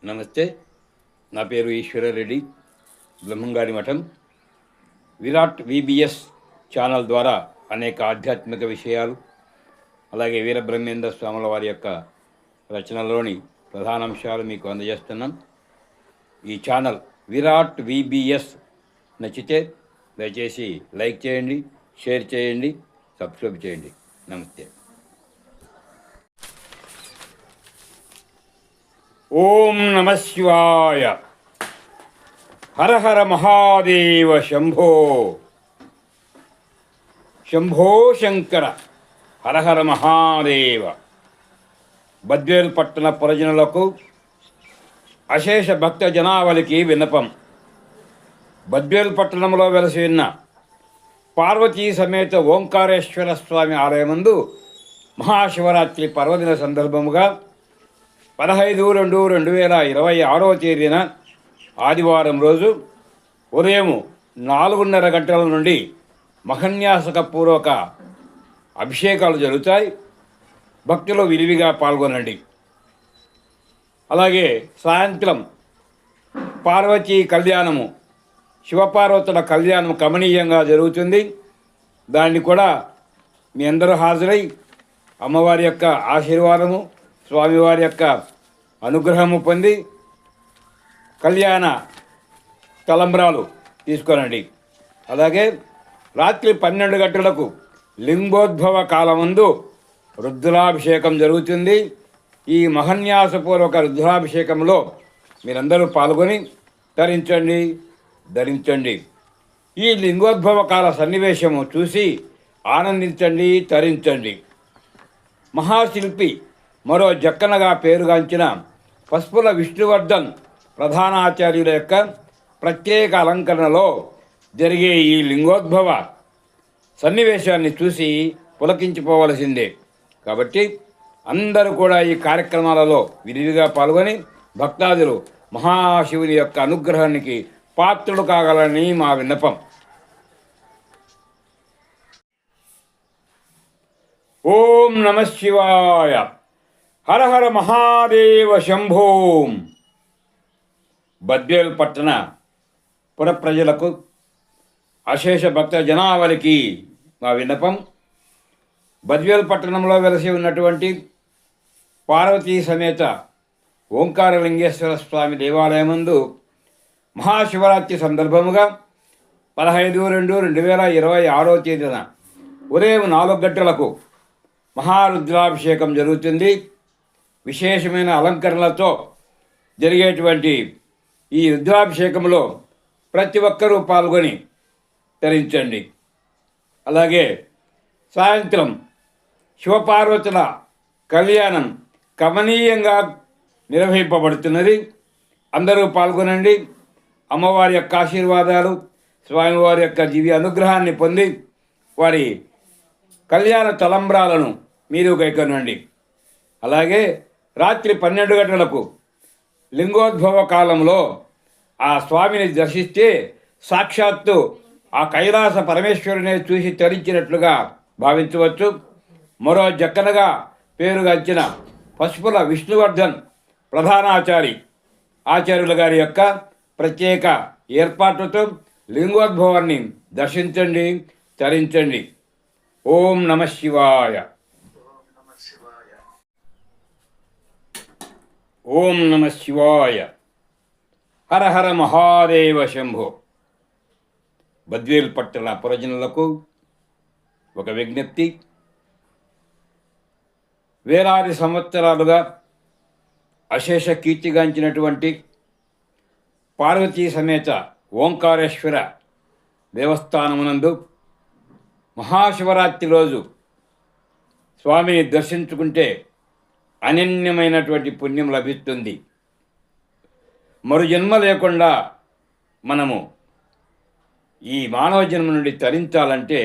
నమస్తే. నా పేరు ఈశ్వరరెడ్డి, బ్రహ్మంగారి మఠం. విరాట్ విబిఎస్ ఛానల్ ద్వారా అనేక ఆధ్యాత్మిక విషయాలు, అలాగే వీరబ్రహ్మేంద్ర స్వాముల వారి యొక్క రచనలోని ప్రధానాంశాలు మీకు అందజేస్తున్నాం. ఈ ఛానల్ విరాట్ విబిఎస్ నచ్చితే దయచేసి లైక్ చేయండి, షేర్ చేయండి, సబ్స్క్రైబ్ చేయండి. నమస్తే. ఓం నమ శివాయ. హర హర మహాదేవ. శంభో శంభో శంకర. హర హర మహాదేవ. బద్వేలు పట్టణ ప్రజనులకు, అశేష భక్త జనావళికి విన్నపం. బద్వేలు పట్టణంలో వెలసి ఉన్న పార్వతీ సమేత ఓంకారేశ్వర స్వామి ఆలయమందు మహాశివరాత్రి పర్వదిన సందర్భముగా 15/2/2026 తేదీన ఆదివారం రోజు ఉదయం 4:30 గంటల నుండి మహన్యాసకపూర్వక అభిషేకాలు జరుగుతాయి. భక్తులు విరివిగా పాల్గొనండి. అలాగే సాయంత్రం పార్వతీ కళ్యాణము, శివపార్వతుల కళ్యాణం కమనీయంగా జరుగుతుంది. దాన్ని కూడా మీ అందరూ హాజరై అమ్మవారి యొక్క ఆశీర్వాదము, స్వామివారి యొక్క అనుగ్రహము పొంది కళ్యాణ తలంబ్రాలు తీసుకోనండి. అలాగే రాత్రి 12 గంటలకు లింగోద్భవ కాలమందు రుద్రాభిషేకం జరుగుతుంది. ఈ మహన్యాసపూర్వక రుద్రాభిషేకంలో మీరందరూ పాల్గొని తరించండి, ధరించండి. ఈ లింగోద్భవ కాల సన్నివేశము చూసి ఆనందించండి, తరించండి. మహాశిల్పి, మరో జక్కనగా పేరుగాంచిన పసుపుల విష్ణువర్ధన్ ప్రధానాచార్యుల యొక్క ప్రత్యేక అలంకరణలో జరిగే ఈ లింగోద్భవ సన్నివేశాన్ని చూసి పులకించిపోవలసిందే. కాబట్టి అందరూ కూడా ఈ కార్యక్రమాలలో విరివిగా పాల్గొని భక్తాదులు మహాశివుని యొక్క అనుగ్రహానికి పాత్రులు కాగలని మా విన్నపం. ఓం నమ శివాయ. హర హర మహాదేవ. శంభో. బద్వేలు పట్టణ పుర ప్రజలకు, అశేష భక్త జనావళికి మా విన్నపం. బద్వేలు పట్టణంలో వెలసి ఉన్నటువంటి పార్వతీ సమేత ఓంకారలింగేశ్వర స్వామి దేవాలయమందు మహాశివరాత్రి సందర్భముగా 15/2/2026 తేదీన ఉదయం 4 గంటలకు మహారుద్రాభిషేకం జరుగుతుంది. విశేషమైన అలంకరణలతో జరిగేటువంటి ఈ రుద్రాభిషేకంలో ప్రతి ఒక్కరూ పాల్గొని తరించండి. అలాగే సాయంత్రం శివపార్వతుల కళ్యాణం కమనీయంగా నిర్వహింపబడుతున్నది. అందరూ పాల్గొనండి. అమ్మవారి యొక్క ఆశీర్వాదాలు, స్వామివారి యొక్క దివ్య అనుగ్రహాన్ని పొంది వారి కళ్యాణ తలంబ్రాలను మీరు కైకొనండి. అలాగే రాత్రి 12 గంటలకు లింగోద్భవ కాలంలో ఆ స్వామిని దర్శిస్తే సాక్షాత్తు ఆ కైలాస పరమేశ్వరునే చూసి తరించినట్లుగా భావించవచ్చు. మరో జక్కనగా పేరుగాంచిన పసుపుల విష్ణువర్ధన్ ఆచార్యుల గారి యొక్క ప్రత్యేక ఏర్పాట్లతో లింగోద్భవాన్ని దర్శించండి, తరించండి. ఓం నమ శివాయ. ఓం నమ శివాయ. హర హర మహాదేవ. శంభో. బద్వేలు పట్టణ పురజనులకు ఒక విజ్ఞప్తి. వేలాది సంవత్సరాలుగా అశేష కీర్తిగాంచినటువంటి పార్వతీ సమేత ఓంకారేశ్వర దేవస్థానమునందు మహాశివరాత్రి రోజు స్వామిని దర్శించుకుంటే అనన్యమైనటువంటి పుణ్యం లభిస్తుంది. మరు జన్మ లేకుండా మనము ఈ మానవ జన్మ నుండి తరించాలంటే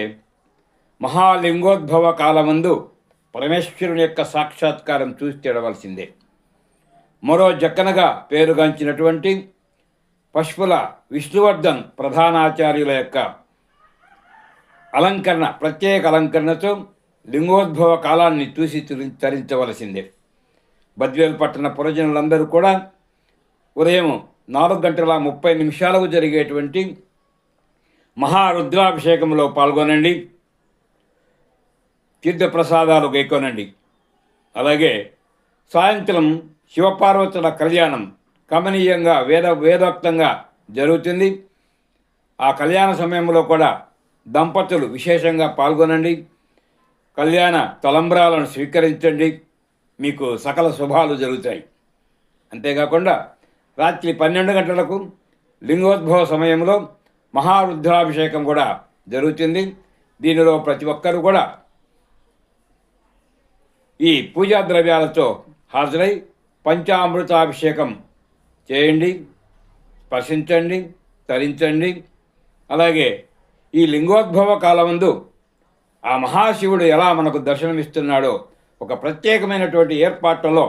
మహాలింగోద్భవ కాలమందు పరమేశ్వరుని యొక్క సాక్షాత్కారం చూసి తెడవలసిందే. మరో జక్కనగా పేరుగాంచినటువంటి పశుపుల విష్ణువర్ధన్ ప్రధానాచార్యుల యొక్క అలంకరణ, ప్రత్యేక అలంకరణతో లింగోద్భవ కాలాన్ని చూసి తరించవలసిందే. బద్వేలు పట్టణ పురజనులందరూ కూడా ఉదయం 4:30 జరిగేటువంటి మహారుద్రాభిషేకంలో పాల్గొనండి. తీర్థప్రసాదాలు గైకొనండి. అలాగే సాయంత్రం శివపార్వతుల కళ్యాణం కమనీయంగా వేదోక్తంగా జరుగుతుంది. ఆ కళ్యాణ సమయంలో కూడా దంపతులు విశేషంగా పాల్గొనండి. కళ్యాణ తలంబ్రాలను స్వీకరించండి. మీకు సకల శుభాలు జరుగుతాయి. అంతేకాకుండా రాత్రి 12 గంటలకు లింగోద్భవ సమయంలో మహారుద్రాభిషేకం కూడా జరుగుతుంది. దీనిలో ప్రతి ఒక్కరూ కూడా ఈ పూజా ద్రవ్యాలతో హాజరై పంచామృతాభిషేకం చేయండి, స్పర్శించండి, తరించండి. అలాగే ఈ లింగోద్భవ కాలమందు ఆ మహాశివుడు ఎలా మనకు దర్శనమిస్తున్నాడో ఒక ప్రత్యేకమైనటువంటి ఏర్పాట్లలో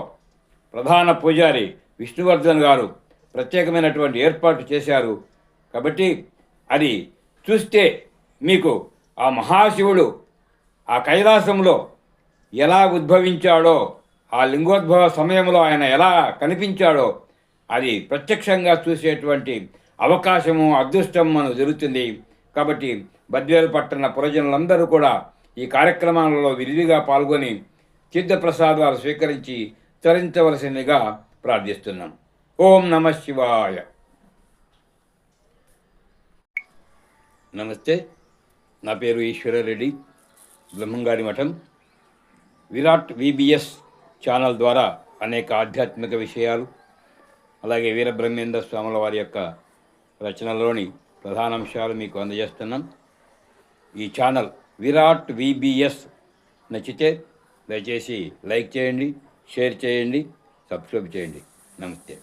ప్రధాన పూజారి విష్ణువర్ధన్ గారు ప్రత్యేకమైనటువంటి ఏర్పాటు చేశారు. కాబట్టి అది చూస్తే మీకు ఆ మహాశివుడు ఆ కైలాసంలో ఎలా ఉద్భవించాడో, ఆ లింగోద్భవ సమయంలో ఆయన ఎలా కనిపించాడో అది ప్రత్యక్షంగా చూసేటువంటి అవకాశము, అదృష్టం మనకు జరుగుతుంది. కాబట్టి బద్వేలు పట్టణ పురజనులందరూ కూడా ఈ కార్యక్రమాలలో విరివిగా పాల్గొని తీర్థప్రసాదాలు స్వీకరించి తరించవలసిందిగా ప్రార్థిస్తున్నాం. ఓం నమః శివాయ. నమస్తే, నా పేరు ఈశ్వరరెడ్డి, బ్రహ్మంగారి మఠం. విరాట్ VBS ఛానల్ ద్వారా అనేక ఆధ్యాత్మిక విషయాలు, అలాగే వీరబ్రహ్మేంద్ర స్వాముల వారి యొక్క రచనలోని ప్రధానాంశాలు మీకు అందజేస్తున్నాం. ఈ ఛానల్ విరాట్ VBS నచ్చితే దయచేసి లైక్ చేయండి, షేర్ చేయండి, సబ్స్క్రైబ్ చేయండి. నమస్తే.